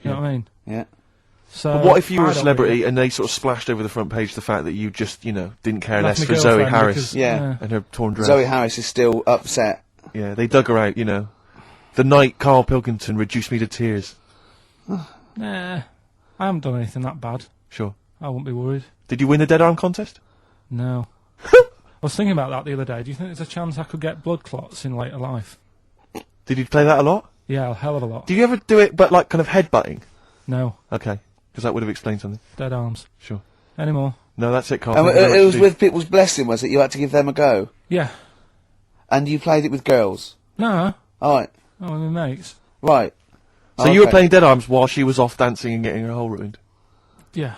You know what I mean? Yeah. So But what if you were I a don't celebrity really- and they sort of splashed over the front page the fact that you just, didn't care Left less my for Zoe girlfriend Harris because- Yeah. and her torn dress? Zoe Harris is still upset. Yeah, they dug her out, The night Carl Pilkington reduced me to tears. Nah, I haven't done anything that bad. Sure. I wouldn't be worried. Did you win the dead arm contest? No. I was thinking about that the other day. Do you think there's a chance I could get blood clots in later life? Did you play that a lot? Yeah, a hell of a lot. Do you ever do it, but like kind of headbutting? No, Okay, because that would have explained something. dead arms. Sure. Anymore? No, that's it, Carl. And Thank you very it much was indeed. with People's Blessing, was it? You had to give them a go? Yeah. And you played it with girls? No. Alright. Oh, with my mates. Right. So you were Okay. playing dead arms while she was off dancing and getting her hole ruined. Yeah.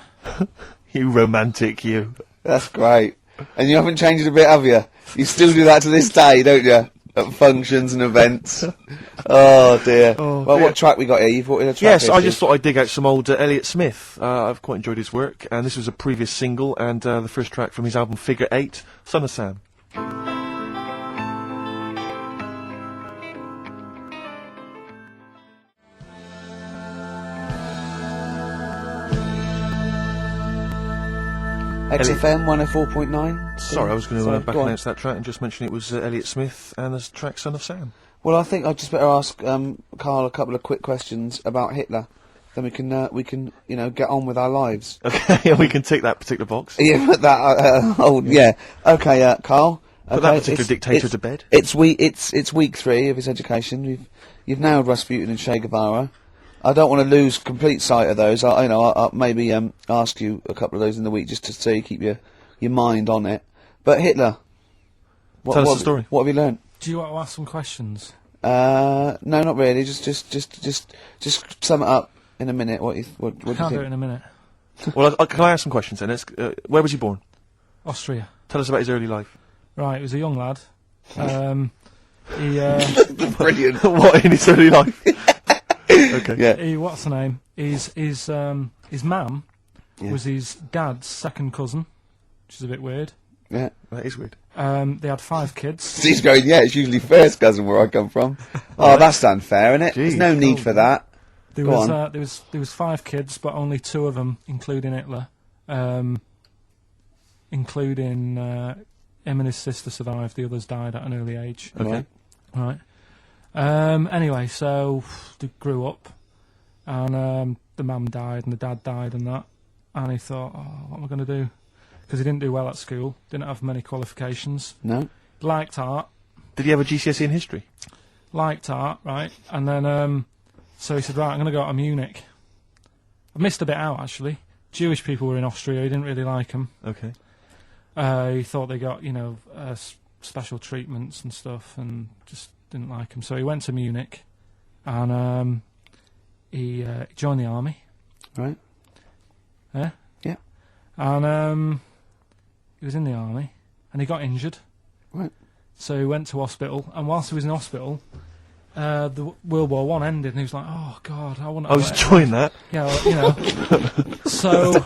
You romantic, you. That's great. And you haven't changed a bit, have you? You still do that to this day, don't you? At functions and events. Oh dear. Oh, Well, dear. what track we got here? You brought in a track. Yes, here, I Steve. just thought I'd dig out some old Elliott Smith. I've quite enjoyed his work, and this was a previous single and the first track from his album Figure 8, Son of Sam. XFM 104.9. Sorry, I was going Sorry, to back go on. announce that track and just mention it was Elliott Smith and the track Son of Sam. Well, I think I'd just better ask Carl a couple of quick questions about Hitler. Then we can get on with our lives. Okay, we can tick that particular box. Yeah, put that. Yeah. Okay, Carl. Put that okay, particular dictator to bed. It's week 3 of his education. You've nailed Rasputin and Che Guevara. I don't want to lose complete sight of those. I'll maybe ask you a couple of those in the week just to so you keep your mind on it. But Hitler. Tell us the story. What have you learned? Do you want to ask some questions? No, not really. Just sum it up in a minute. What do you Can't do it think? in a minute. Well, can I ask some questions then? Where was he born? Austria. Tell us about his early life. Right, he was a young lad. He, Brilliant. What, in his early life? Okay. Yeah. he, what's the name? His mum Yeah. was his dad's second cousin, which is a bit weird. Yeah. That is weird. They had 5 kids. He's going, yeah, it's usually first cousin where I come from. Oh, that's unfair, isn't it? There's Jeez. no need for that. There Go was on. there was 5 kids, but only 2 of them, including Hitler, including him and his sister survived. The others died at an early age. Okay. Right. Right. Anyway, so they grew up, and the mum died and the dad died and that, and he thought, oh, what am I going to do? Because he didn't do well at school, didn't have many qualifications, No? liked art, Did he have a GCSE in history? right? And then, so he said, right, I'm going to go to Munich. I missed a bit out, actually. Jewish people were in Austria, he didn't really like them. Okay. He thought they got, special treatments and stuff, and just didn't like them. So he went to Munich, and he joined the army. Right. Yeah? Yeah. And he was in the army, and he got injured. Right. So he went to hospital, and whilst he was in hospital, the World War One ended, and he was like, "Oh God, I want." I was enjoying that. Yeah, well, So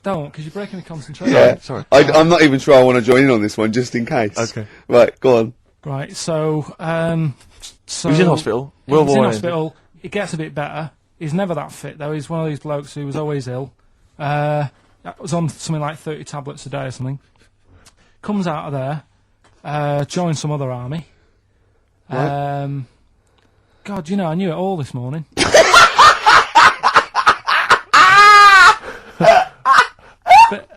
don't, because you're breaking the concentration. Yeah. Sorry. I'm not even sure I want to join in on this one, just in case. Okay. Right, go on. Right. So He was in hospital. He World was in War ended. hospital. It gets a bit better. He's never that fit though. He's one of these blokes who was always ill. Was on something like 30 tablets a day or something. Comes out of there, joins some other army. Right. God, I knew it all this morning. But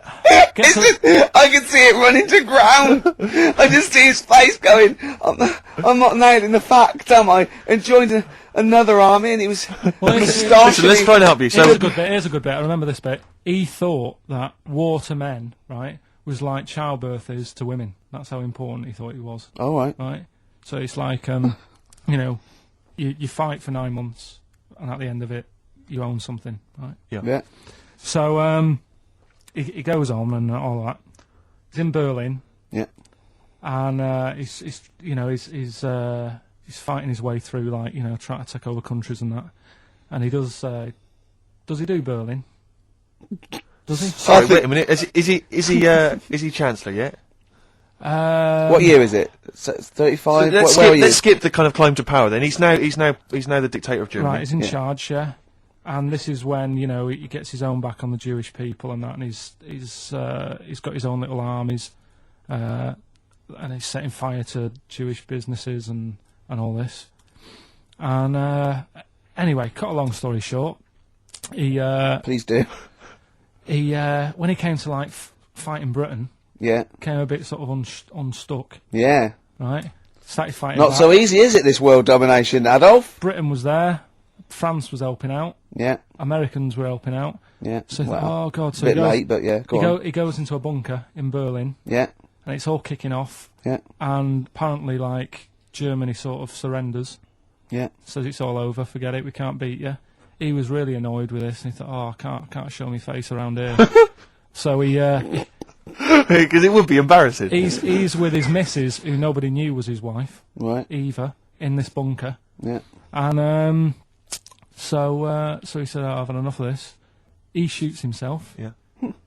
gets a- I can see it running to ground. I just see his face going, I'm not nailing the fact, am I? And joined another army, and he was moustache. Listen, let's try and help you. So, Here's a good bit. I remember this bit. He thought that war to men, right, was like childbirth is to women. That's how important he thought he was, All right. right? So it's like, you fight for 9 months, and at the end of it, you own something, right? Yeah. So he goes on and all that. He's in Berlin, Yeah. and he's fighting his way through, trying to take over countries and that. And he does he do Berlin? Does he? sorry, wait a minute. Is he Chancellor yet? What year is it? 35? So Where are you? let's skip the kind of climb to power. Then he's now the dictator of Germany. Right, he's in Yeah. charge, yeah. And this is when he gets his own back on the Jewish people and that, and he's got his own little armies, and he's setting fire to Jewish businesses and all this. And anyway, cut a long story short, he Please do. when he came to like fighting Britain, Yeah. came a bit sort of unstuck, Yeah. right? Started fighting. Not back. so easy, is it, this world domination, Adolf? Britain was there, France was helping out, Yeah. Americans were helping out. Yeah. So he Well, thought, oh god, so a he bit goes, late, but yeah, go on. he goes into a bunker in Berlin, Yeah. and it's all kicking off, Yeah. and apparently, like, Germany sort of surrenders, Yeah. says it's all over, forget it, we can't beat you. He was really annoyed with this, and he thought, oh, I can't show my face around here. So Because it would be embarrassing. he's with his missus, who nobody knew was his wife, Right. Eva, in this bunker, Yeah. and so he said, oh, I've had enough of this. He shoots himself, Yeah.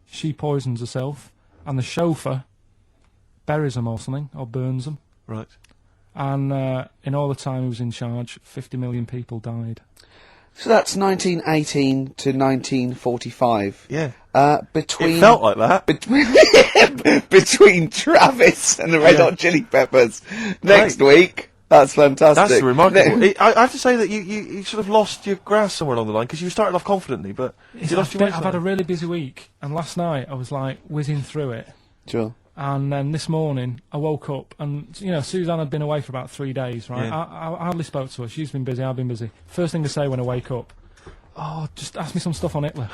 she poisons herself, and the chauffeur buries them or something, or burns them. Right. And in all the time he was in charge, 50 million people died. So that's 1918 to 1945. Yeah. Between It felt like that. between Travis and the Red Yeah. Hot Chili Peppers next week. That's fantastic. That's remarkable. I have to say that you sort of lost your grasp somewhere along the line because you started off confidently, but you lost your way. I've had a really busy week, and last night I was like whizzing through it. Sure. And then this morning I woke up, and Suzanne had been away for about 3 days, right? Yeah. I hardly spoke to her. She's been busy, I've been busy. First thing to say when I wake up, oh, just ask me some stuff on Hitler.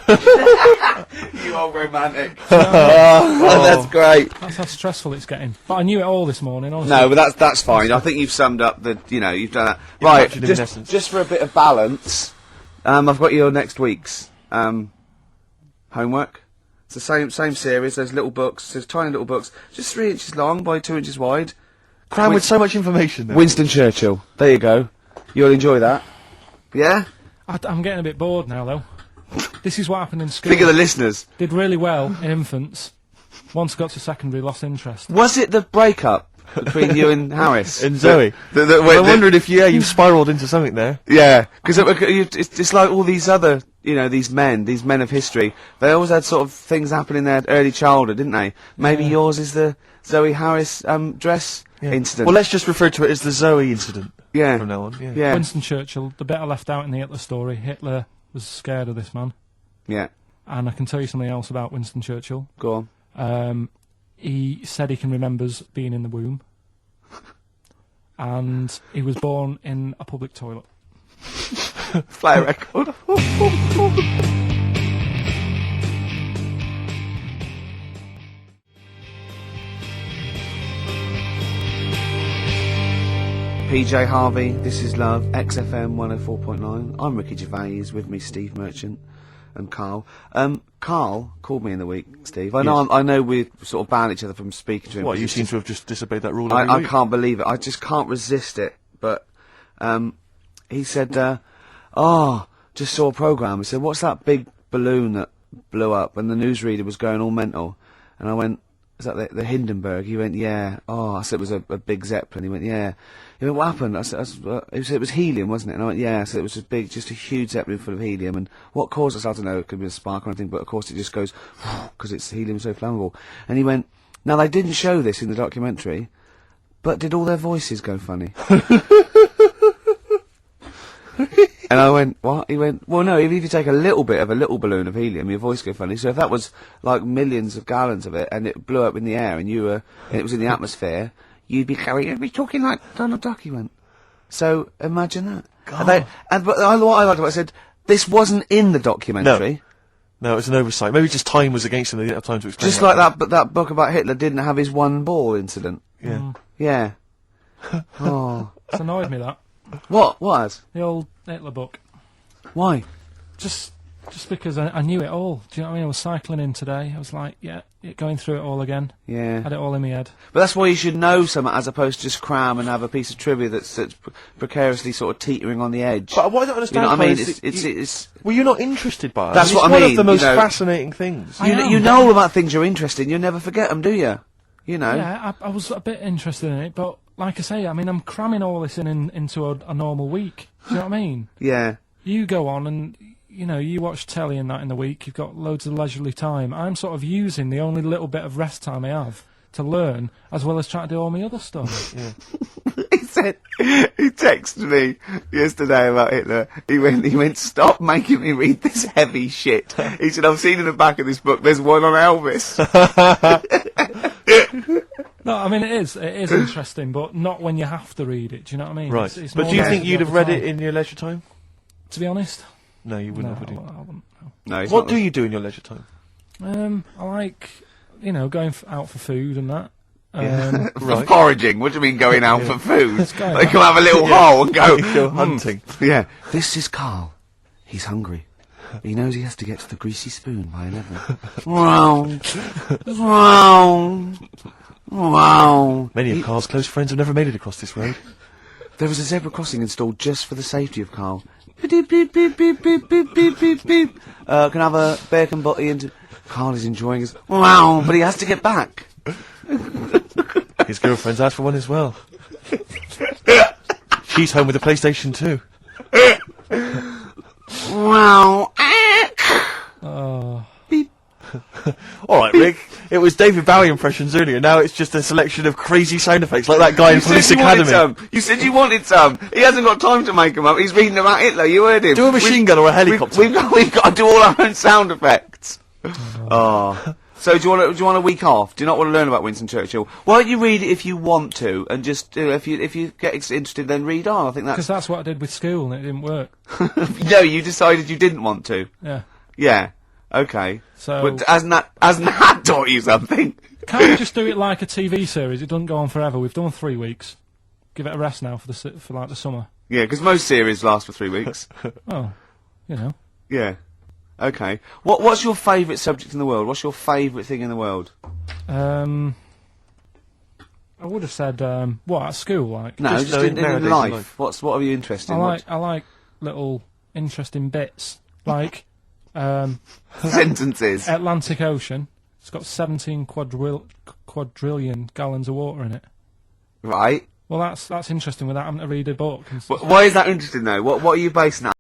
You are romantic. That's great. That's how stressful it's getting. But I knew it all this morning, honestly. No, but that's fine. I think you've summed up you've done that. You've Right, captured it in essence. just for a bit of balance, I've got your next week's homework. It's the same series. There's little books. There's tiny little books, just 3 inches long by 2 inches wide. Crammed with so much information. Though. Winston Churchill. There you go. You'll enjoy that. Yeah? I'm getting a bit bored now, though. This is what happened in school. Think of the listeners. Did really well in infants. Once got to secondary, lost interest. Was it the breakup between you and Harris? And Zoe. I wondered if you've spiralled into something there. Yeah, because it's like all these other, these men of history. They always had sort of things happen in their early childhood, didn't they? Maybe yours is the Zoe Harris dress incident. Well, let's just refer to it as the Zoe incident. Yeah. From now on. Yeah. Yeah. Winston Churchill, the bit I left out in the Hitler story, Hitler was scared of this man. Yeah. And I can tell you something else about Winston Churchill. Go on. He said he can remembers being in the womb. And he was born in a public toilet. Play a record. PJ Harvey, This Is Love, XFM 104.9. I'm Ricky Gervais, with me Steve Merchant and Carl. Carl called me in the week, Steve. I know we sort of ban each other from speaking to him. What, you seem to have just disobeyed that rule every I week? can't believe it. I just can't resist it. But he said, just saw a programme. He said, what's that big balloon that blew up? And the newsreader was going all mental. And I went, is that the Hindenburg? He went, yeah. Oh, I said it was a big Zeppelin. He went, yeah. He went, what happened? I said, it was helium, wasn't it? And I went, yeah. So it was just a huge Zeppelin full of helium. And what caused us? I don't know. It could be a spark or anything. But of course it just goes, because it's helium so flammable. And he went, now they didn't show this in the documentary, but did all their voices go funny? And I went, what? He went, well, no, if you take a little bit of a little balloon of helium, your voice go funny. So if that was like millions of gallons of it, and it blew up in the air, and it was in the atmosphere, you'd be talking like Donald Duck. He went. So imagine that. God. But what I liked about it, I said, this wasn't in the documentary. No, it was an oversight. Maybe just time was against him. They didn't have time to explain. Just like that, but that book about Hitler didn't have his one ball incident. Yeah. Yeah. Oh. It's annoyed me, that. What? What has? The old Hitler book. Why? Just because I knew it all. Do you know what I mean? I was cycling in today. I was like, going through it all again. Yeah. Had it all in my head. But that's why you should know something as opposed to just cram and have a piece of trivia that's precariously sort of teetering on the edge. But what I don't understand, You know what I mean? Carl, is It's well, you're not interested by it. That's what I It's one mean, of the most you know. fascinating things. I am. you know all about things you're interested in. You never forget them, do you? You know. Yeah, I was a bit interested in it, but like I say, I mean, I'm cramming all this into a normal week. Do you know what I mean? Yeah. You go on and, you know, you watch telly and that in the week, you've got loads of leisurely time. I'm sort of using the only little bit of rest time I have to learn, as well as trying to do all my other stuff. Yeah. He texted me yesterday about Hitler. He went, stop making me read this heavy shit. He said, I've seen in the back of this book, there's one on Elvis. No, I mean, it is interesting, but not when you have to read it, do you know what I mean? Right. It's But more do you like think you'd all have the read time. it in your leisure time? To be honest? No, you wouldn't No, have, would you? I wouldn't. No. No, he's What not- do you do in your leisure time? I like, you know, going out for food and that. For foraging? What do you mean going out for food? going They out. come have a little hole and go, Go hunting. Yeah. This is Carl. He's hungry. He knows he has to get to the greasy spoon by 11. Wow. Wow. Wow. Many of Carl's close friends have never made it across this road. There was a zebra crossing installed just for the safety of Carl. Beep, beep, beep, beep, beep, beep, beep, beep, beep. Can I have a bacon butty and... Carl is enjoying his... Wow, but he has to get back. His girlfriend's asked for one as well. She's home with a PlayStation 2. Wow. Oh, All right, Rick. It was David Bowie impressions earlier. Now it's just a selection of crazy sound effects, like that guy in Police Academy. You said you wanted some. He hasn't got time to make them up. He's reading about Hitler. You heard him. Do a machine gun or a helicopter. We've got to do all our own sound effects. Oh. So do you want a week off? Do you not want to learn about Winston Churchill? Why don't you read it if you want to, and just if you get interested, then read on. I think because that's that's what I did with school and it didn't work. no. You decided you didn't want to. Yeah. Yeah. Okay. So But hasn't that taught you something? can't we just do it like a TV series? It doesn't go on forever. We've done 3 weeks. Give it a rest now for like the summer. Yeah, because most series last for 3 weeks. Oh, you know. Yeah. Okay. What's your favourite subject in the world? What's your favourite thing in the world? I would have said what at school like. No, just in nowadays in life. life. What are you interested in? I like little interesting bits like Sentences. Atlantic Ocean. It's got 17 quadrillion gallons of water in it. Right. Well, that's interesting without having to read a book. And stuff. Why is that interesting though? What are you basing that